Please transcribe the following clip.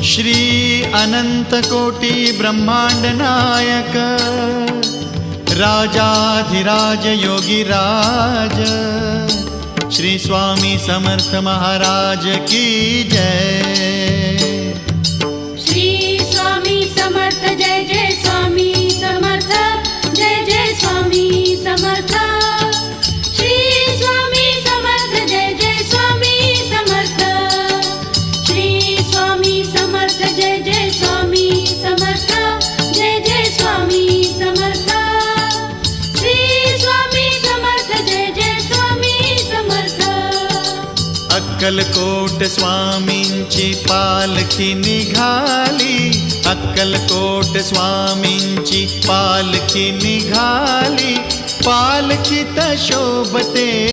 श्री अनंत कोटी ब्रह्मांड नायक राजाधिराज योगीराज श्री स्वामी समर्थ महाराज की जय। श्री स्वामी समर्थ जय जय स्वामी समर्थ जय जय स्वामी समर्थ। श्री स्वामी समर्थ जय जय स्वामी समर्थ। श्री स्वामी समर्थ जय जय स्वामी समर्थ जय जय स्वामी समर्थ। श्री स्वामी समर्थ जय जय स्वामी समर्थ। अक्कलकोट स्वामींची पालखी निघाली, अक्कलकोट स्वामींची पालखी निघाली, पालखीत शोभते